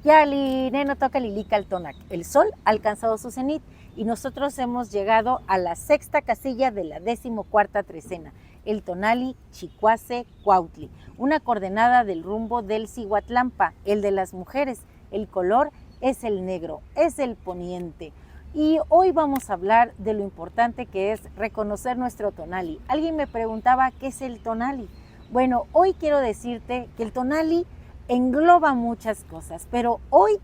Yali, neno toca lilica al tonac. El sol ha alcanzado su cenit y nosotros hemos llegado a la sexta casilla de la 14ª trecena, el tonali Chicuase Cuautli, una coordenada del rumbo del Cihuatlampa, el de las mujeres. El color es el negro, es el poniente. Y hoy vamos a hablar de lo importante que es reconocer nuestro tonali. Alguien me preguntaba qué es el tonali. Bueno, hoy quiero decirte que el tonali engloba muchas cosas, pero hoy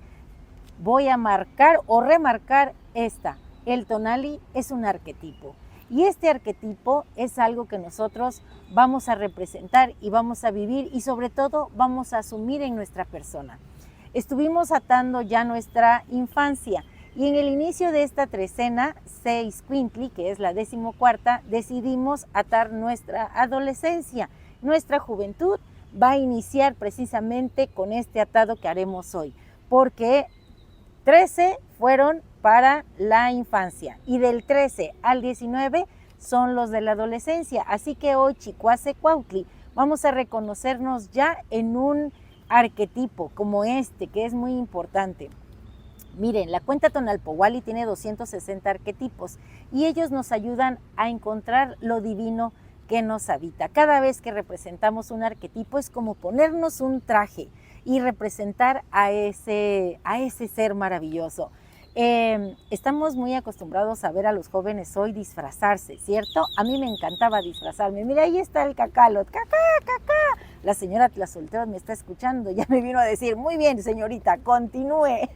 voy a marcar o remarcar esta. El tonali es un arquetipo y este arquetipo es algo que nosotros vamos a representar y vamos a vivir y sobre todo vamos a asumir en nuestra persona. Estuvimos atando ya nuestra infancia y en el inicio de esta trecena, 6 Quintli, que es la 14ª, decidimos atar nuestra adolescencia, nuestra juventud. Va a iniciar precisamente con este atado que haremos hoy, porque 13 fueron para la infancia y del 13 al 19 son los de la adolescencia. Así que hoy, Chicuase Cuautli, vamos a reconocernos ya en un arquetipo como este, que es muy importante. Miren, la cuenta Tonalpohualli tiene 260 arquetipos y ellos nos ayudan a encontrar lo divino que nos habita. Cada vez que representamos un arquetipo es como ponernos un traje y representar a ese ser maravilloso. Estamos muy acostumbrados a ver a los jóvenes hoy disfrazarse, ¿cierto? A mí me encantaba disfrazarme. Mira, ahí está el cacalot, cacá, cacá. La señora Tlazolteotl me está escuchando, ya me vino a decir, muy bien señorita, continúe.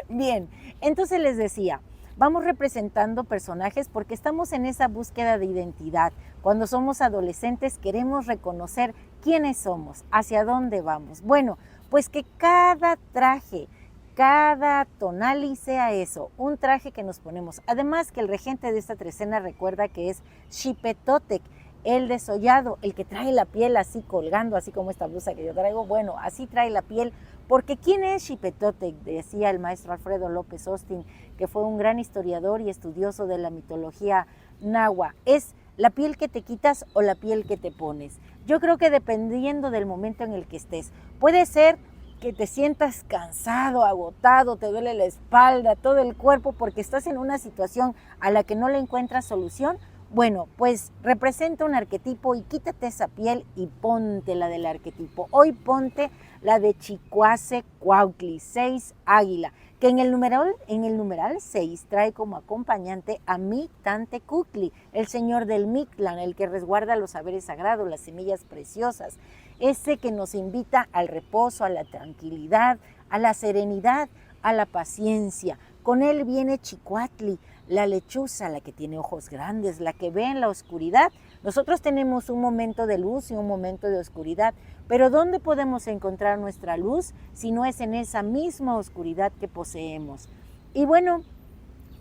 Bien, entonces les decía, vamos representando personajes porque estamos en esa búsqueda de identidad. Cuando somos adolescentes queremos reconocer quiénes somos, hacia dónde vamos. Bueno, pues que cada traje, cada tonali sea eso, un traje que nos ponemos. Además que el regente de esta trecena recuerda que es Xipetotec, el desollado, el que trae la piel así colgando, así como esta blusa que yo traigo. Bueno, así trae la piel, porque ¿quién es Xipetotec? Decía el maestro Alfredo López Austin, que fue un gran historiador y estudioso de la mitología nahua. Es la piel que te quitas o la piel que te pones. Yo creo que dependiendo del momento en el que estés, puede ser que te sientas cansado, agotado, te duele la espalda, todo el cuerpo porque estás en una situación a la que no le encuentras solución. Bueno, pues representa un arquetipo y quítate esa piel y ponte la del arquetipo. Hoy ponte la de Chicuase Cuautli, 6 águila, que en el numeral 6 trae como acompañante a Mictlantecuhtli, el señor del Mictlán, el que resguarda los saberes sagrados, las semillas preciosas, ese que nos invita al reposo, a la tranquilidad, a la serenidad, a la paciencia. Con él viene Chicuatli, la lechuza, la que tiene ojos grandes, la que ve en la oscuridad. Nosotros tenemos un momento de luz y un momento de oscuridad, pero ¿dónde podemos encontrar nuestra luz si no es en esa misma oscuridad que poseemos? Y bueno,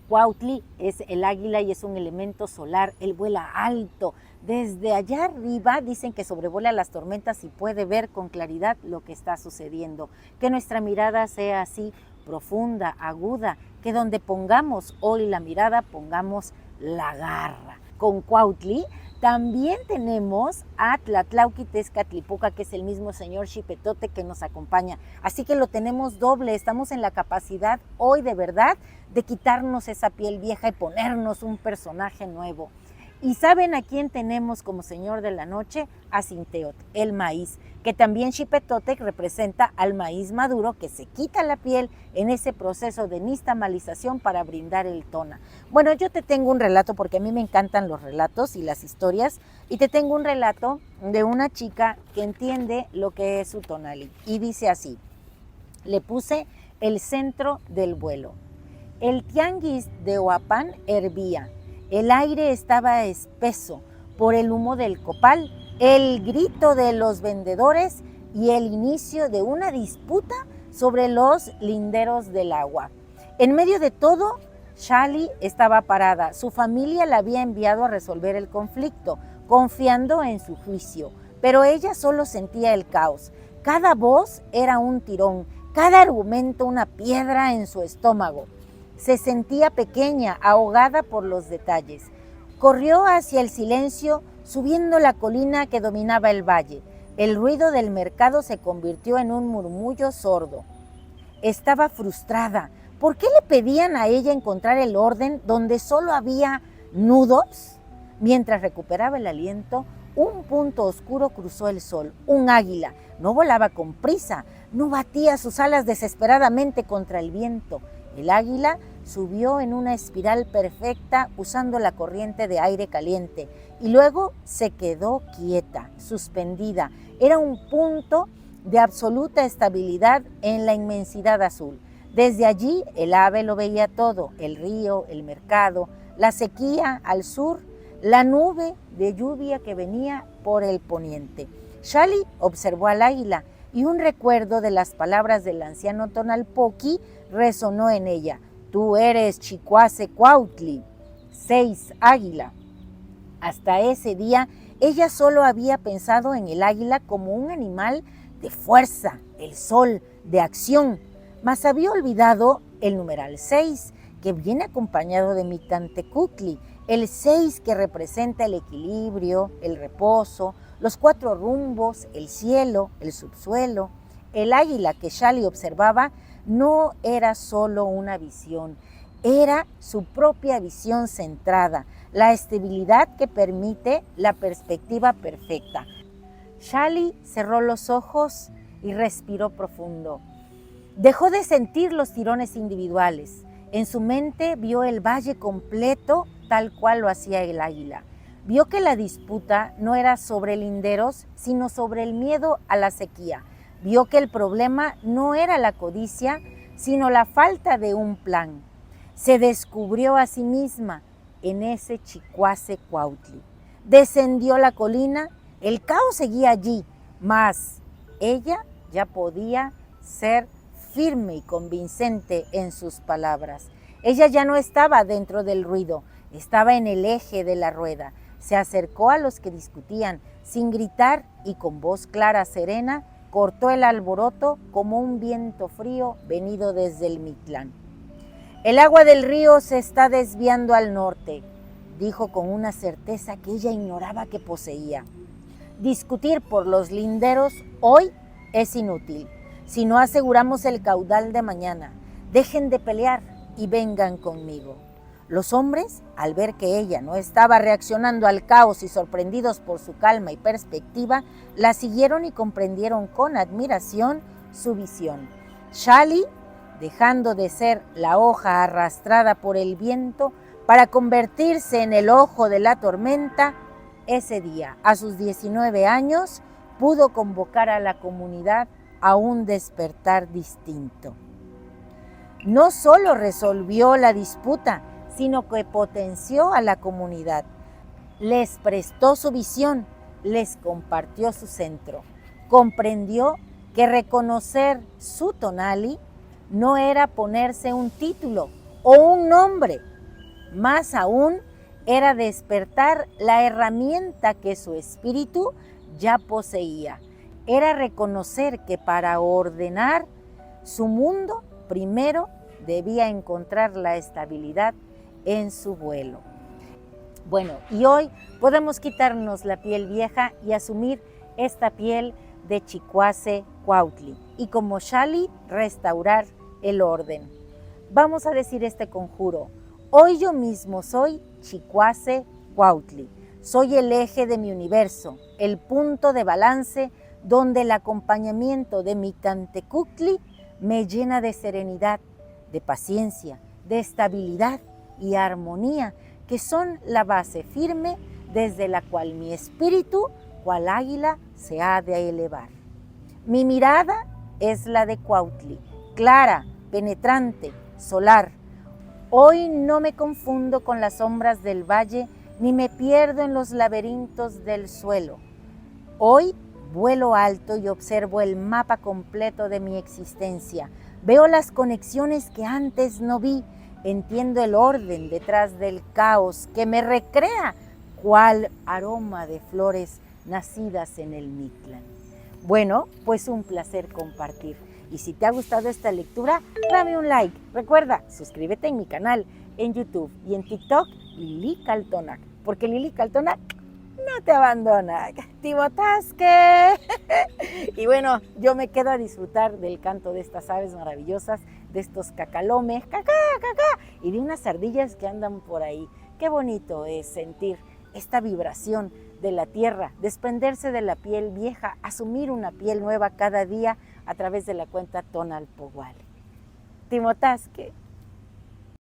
Cuautli es el águila y es un elemento solar, él vuela alto. Desde allá arriba dicen que sobrevuela las tormentas y puede ver con claridad lo que está sucediendo. Que nuestra mirada sea así, profunda, aguda, que donde pongamos hoy la mirada, pongamos la garra. Con Cuautli también tenemos a Tlatlauquitezcatlipoca, que es el mismo señor Xipetotec que nos acompaña. Así que lo tenemos doble, estamos en la capacidad hoy de verdad de quitarnos esa piel vieja y ponernos un personaje nuevo. ¿Y saben a quién tenemos como señor de la noche? A Cinteot, el maíz, que también Xipetotec representa al maíz maduro que se quita la piel en ese proceso de nixtamalización para brindar el tona. Bueno, yo te tengo un relato porque a mí me encantan los relatos y las historias, y te tengo un relato de una chica que entiende lo que es su tonali y dice así: le puse el centro del vuelo. El tianguis de Oapan hervía. El aire estaba espeso por el humo del copal, el grito de los vendedores y el inicio de una disputa sobre los linderos del agua. En medio de todo, Shali estaba parada. Su familia la había enviado a resolver el conflicto, confiando en su juicio, pero ella solo sentía el caos. Cada voz era un tirón, cada argumento una piedra en su estómago. Se sentía pequeña, ahogada por los detalles. Corrió hacia el silencio, subiendo la colina que dominaba el valle. El ruido del mercado se convirtió en un murmullo sordo. estaba frustrada. ¿Por qué le pedían a ella encontrar el orden donde solo había nudos? Mientras recuperaba el aliento, un punto oscuro cruzó el sol, un águila. No volaba con prisa, no batía sus alas desesperadamente contra el viento. El águila subió en una espiral perfecta usando la corriente de aire caliente y luego se quedó quieta, suspendida. Era un punto de absoluta estabilidad en la inmensidad azul. Desde allí el ave lo veía todo, el río, el mercado, la sequía al sur, la nube de lluvia que venía por el poniente. Xali observó al águila y un recuerdo de las palabras del anciano Tonalpoqui resonó en ella. Tú eres Chicoace-Cuautli, 6 águila. Hasta ese día ella solo había pensado en el águila como un animal de fuerza, el sol, de acción, mas había olvidado el numeral 6, que viene acompañado de Mictlantecuhtli, el 6 que representa el equilibrio, el reposo, los 4 rumbos, el cielo, el subsuelo. El águila que Xali observaba no era solo una visión, era su propia visión centrada, la estabilidad que permite la perspectiva perfecta. Xali cerró los ojos y respiró profundo. Dejó de sentir los tirones individuales. En su mente vio el valle completo tal cual lo hacía el águila. Vio que la disputa no era sobre linderos, sino sobre el miedo a la sequía. Vio que el problema no era la codicia, sino la falta de un plan. Se descubrió a sí misma en ese Chicoace-Cuautli. Descendió la colina, el caos seguía allí, mas ella ya podía ser firme y convincente en sus palabras. Ella ya no estaba dentro del ruido, estaba en el eje de la rueda. Se acercó a los que discutían, sin gritar y con voz clara, serena, cortó el alboroto como un viento frío venido desde el Mictlán. El agua del río se está desviando al norte, dijo con una certeza que ella ignoraba que poseía. Discutir por los linderos hoy es inútil. Si no aseguramos el caudal de mañana, dejen de pelear y vengan conmigo. Los hombres, al ver que ella no estaba reaccionando al caos y sorprendidos por su calma y perspectiva, la siguieron y comprendieron con admiración su visión. Xali, dejando de ser la hoja arrastrada por el viento para convertirse en el ojo de la tormenta, ese día, a sus 19 años, pudo convocar a la comunidad a un despertar distinto. No solo resolvió la disputa, sino que potenció a la comunidad. Les prestó su visión, les compartió su centro. Comprendió que reconocer su tonali no era ponerse un título o un nombre, más aún era despertar la herramienta que su espíritu ya poseía. Era reconocer que para ordenar su mundo, primero debía encontrar la estabilidad en su vuelo. Bueno, y hoy podemos quitarnos la piel vieja y asumir esta piel de Chicoace-Cuautli y como Xali restaurar el orden. Vamos a decir este conjuro. Hoy yo mismo soy Chicoace-Cuautli. Soy el eje de mi universo, el punto de balance donde el acompañamiento de Mictlantecuhtli me llena de serenidad, de paciencia, de estabilidad y armonía, que son la base firme desde la cual mi espíritu, cual águila, se ha de elevar. Mi mirada es la de Cuautli, clara, penetrante, solar. Hoy no me confundo con las sombras del valle, ni me pierdo en los laberintos del suelo. Hoy vuelo alto y observo el mapa completo de mi existencia. Veo las conexiones que antes no vi. Entiendo el orden detrás del caos que me recrea, cual aroma de flores nacidas en el Mictlán. Bueno, pues un placer compartir. Y si te ha gustado esta lectura, dame un like. Recuerda, suscríbete en mi canal en YouTube y en TikTok, Lili Kaltonak, porque Lili Kaltonak no te abandona. Timotasque. Y bueno, yo me quedo a disfrutar del canto de estas aves maravillosas, de estos cacalomes, cacá, cacá, y de unas ardillas que andan por ahí. Qué bonito es sentir esta vibración de la tierra, desprenderse de la piel vieja, asumir una piel nueva cada día a través de la cuenta Tonalpohualli. Timotasque.